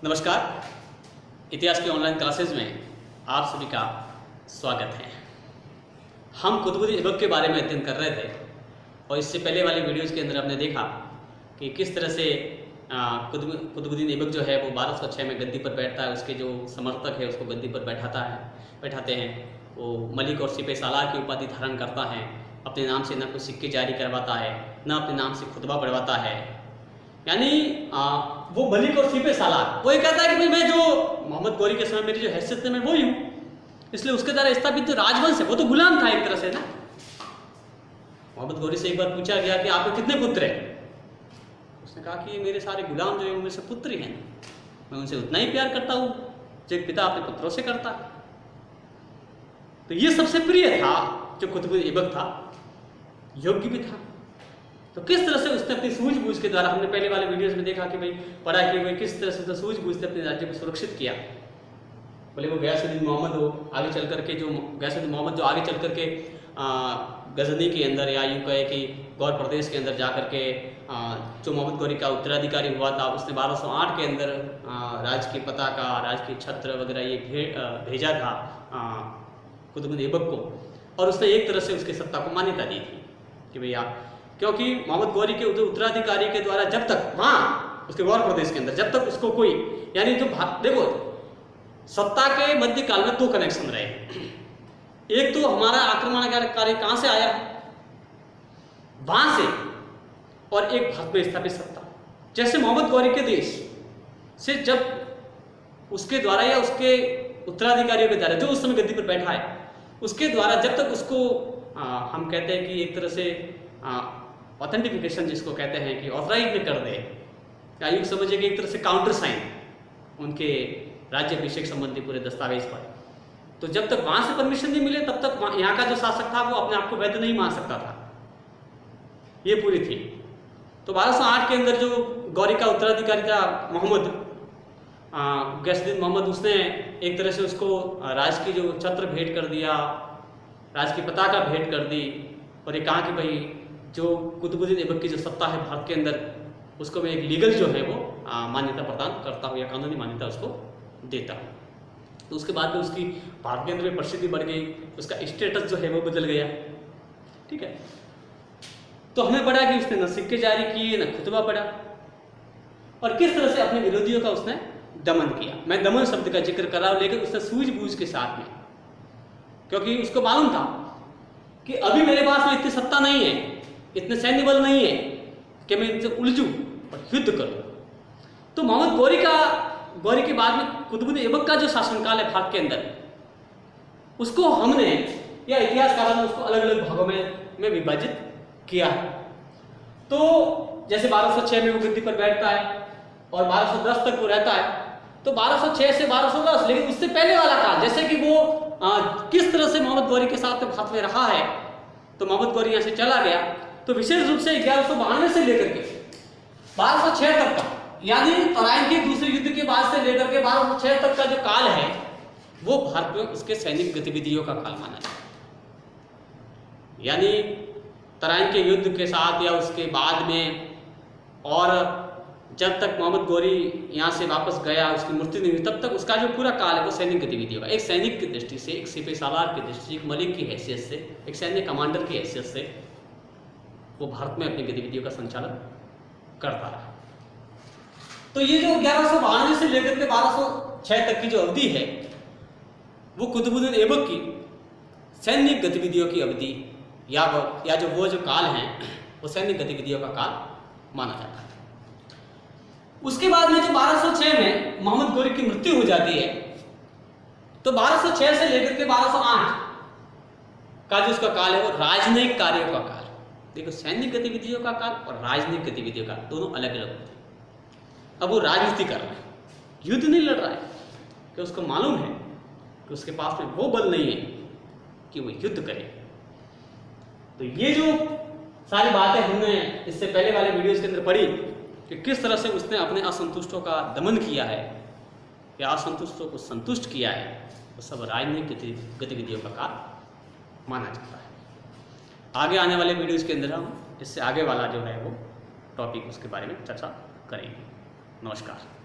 नमस्कार। इतिहास की ऑनलाइन क्लासेज में आप सभी का स्वागत है। हम कुतुबुद्दीन ऐबक के बारे में अध्ययन कर रहे थे और इससे पहले वाले वीडियोज़ के अंदर हमने देखा कि किस तरह से कुतुबुद्दीन ऐबक जो है वो 1206 में गद्दी पर बैठता है। उसके जो समर्थक है उसको गद्दी पर बैठाते हैं। वो मलिक और सिपह सालार की उपाधि धारण करता है। अपने नाम से न कोई सिक्के जारी करवाता है, न अपने नाम से खुतबा पढ़वाता है। यानी वो मलिक और सिपह सालार, वो ये कहता है कि भाई मैं जो मोहम्मद गौरी के समय मेरी जो हैसियत है मैं वही हूँ, इसलिए उसके द्वारा स्थापित जो राजवंश है वो तो गुलाम था एक तरह से ना। मोहम्मद गौरी से एक बार पूछा गया कि आपके कितने पुत्र हैं? उसने कहा कि मेरे सारे गुलाम जो है वो मेरे से पुत्र ही हैं, मैं उनसे उतना ही प्यार करता हूँ जो एक पिता अपने पुत्रों से करता है। तो ये सबसे प्रिय था जो कुतुबुद्दीन ऐबक था, योग्य भी था। तो किस तरह से उसने अपनी सूझबूझ के द्वारा, हमने पहले वाले वीडियोस में देखा कि भाई पढ़ा कि भाई किस तरह से उसने सूझबूझ से अपने राज्य को सुरक्षित किया। बोले वो गयासुद्दीन मोहम्मद हो, आगे चल करके जो गयासुद्दीन मोहम्मद जो आगे चल करके गजनी के अंदर या यूँ कहे कि गौर प्रदेश के अंदर जा करके जो मोहम्मद गौरी का उत्तराधिकारी हुआ था, उसने 1208 के अंदर राज की पताका, राज की छत्र वगैरह ये भेजा था कुतुबुद्दीन ऐबक को, और उसने एक तरह से उसकी सत्ता को मान्यता दी थी कि भैया, क्योंकि मोहम्मद गौरी के उत्तराधिकारी के द्वारा जब तक वहाँ उसके गौर प्रदेश के अंदर जब तक उसको कोई, यानी जो देखो सत्ता के मध्यकाल में दो कनेक्शन रहे। एक तो हमारा आक्रमणकारी कहाँ से आया, वहां से, और एक भारत में स्थापित सत्ता। जैसे मोहम्मद गौरी के देश से जब उसके द्वारा या उसके उत्तराधिकारियों के द्वारा जो उस समय गद्दी पर बैठा है उसके द्वारा जब तक उसको हम कहते हैं कि एक तरह से ऑथेंटिफिकेशन जिसको कहते हैं कि ऑथराइज में कर दे, या यूँ समझिए कि एक तरह से काउंटर साइन उनके राज्याभिषेक संबंधी पूरे दस्तावेज पर, तो जब तक वहाँ से परमिशन नहीं मिले तब तक यहाँ का जो शासक था वो अपने आप को वैध नहीं मान सकता था। ये पूरी थी। तो 1208 के अंदर जो गौरी का उत्तराधिकारी था मोहम्मद गयासुद्दीन मोहम्मद, उसने एक तरह से उसको राज की जो छत्र भेंट कर दिया, राज की पताका भेंट कर दी, और ये कहा कि भाई जो कुतुबुद्दीन ऐबक की जो सत्ता है भारत के अंदर, उसको मैं एक लीगल जो है वो मान्यता प्रदान करता हूँ या कानूनी मान्यता उसको देता हूँ। तो उसके बाद में उसकी भारत के अंदर में प्रसिद्धि बढ़ गई, उसका स्टेटस जो है वो बदल गया। ठीक है, तो हमें पढ़ा कि उसने न सिक्के जारी किए न खुतबा पढ़ा, और किस तरह से अपने विरोधियों का उसने दमन किया। मैं दमन शब्द का जिक्र कर रहा हूँ, लेकिन उसने सूझबूझ के साथ में, क्योंकि उसको मालूम था कि अभी मेरे पास में इतनी सत्ता नहीं है, इतने सैन्य बल नहीं है कि मैं इनसे उलझूं और युद्ध करूं। तो मोहम्मद गौरी के बाद में कुतुबुद्दीन ऐबक का जो शासनकाल है भारत के अंदर, उसको हमने या इतिहासकारों ने उसको अलग अलग भागों में विभाजित किया है। तो जैसे 1206 में वो गद्दी पर बैठता है और 1210 तक वो रहता है, तो 1206 से 1210, लेकिन उससे पहले वाला काल, जैसे कि वो किस तरह से मोहम्मद गौरी के साथ भारत में रहा है, तो मोहम्मद गौरी यहाँ से चला गया, तो विशेष रूप से 1192 से लेकर के 1206 तक का, यानी तराइन के दूसरे युद्ध के बाद से लेकर के 1206 तक का जो काल है वो भारत में उसके सैनिक गतिविधियों का काल माना जाता है। यानी तराइन के युद्ध के साथ या उसके बाद में, और जब तक मोहम्मद गौरी यहाँ से वापस गया, उसकी मृत्यु नहीं हुई, तब तक उसका जो पूरा काल है वो सैनिक गतिविधियों का, एक सैनिक की दृष्टि से, एक सिपह सालार की दृष्टि से, एक मलिक की हैसियत से, एक सैन्य कमांडर की हैसियत से वो भारत में अपनी गतिविधियों का संचालन करता रहा। तो ये जो 1192 से लेकर के 1206 तक की जो अवधि है वो कुतुबुद्दीन ऐबक की सैन्य गतिविधियों की अवधि या जो वो काल है वो सैन्य गतिविधियों का काल माना जाता है। उसके बाद में जो 1206 में मोहम्मद गौरी की मृत्यु हो जाती है, तो 1206 से लेकर के 1208 का जो उसका काल है वो राजनयिक कार्यों का काल। देखो, सैन्य गतिविधियों का काल और राजनीतिक गतिविधियों का दोनों अलग अलग होते हैं। अब वो राजनीति कर रहा है, युद्ध नहीं लड़ रहा है, कि उसको मालूम है कि उसके पास में वो बल नहीं है कि वो युद्ध करे। तो ये जो सारी बातें हमने इससे पहले वाले वीडियोस के अंदर पढ़ी कि किस तरह से उसने अपने असंतुष्टों का दमन किया है या असंतुष्टों को संतुष्ट किया है, वो सब राजनीतिक गतिविधियों का काल माना जाता है। आगे आने वाले वीडियोस के अंदर हम इससे आगे वाला जो है वो टॉपिक उसके बारे में चर्चा करेंगे। नमस्कार।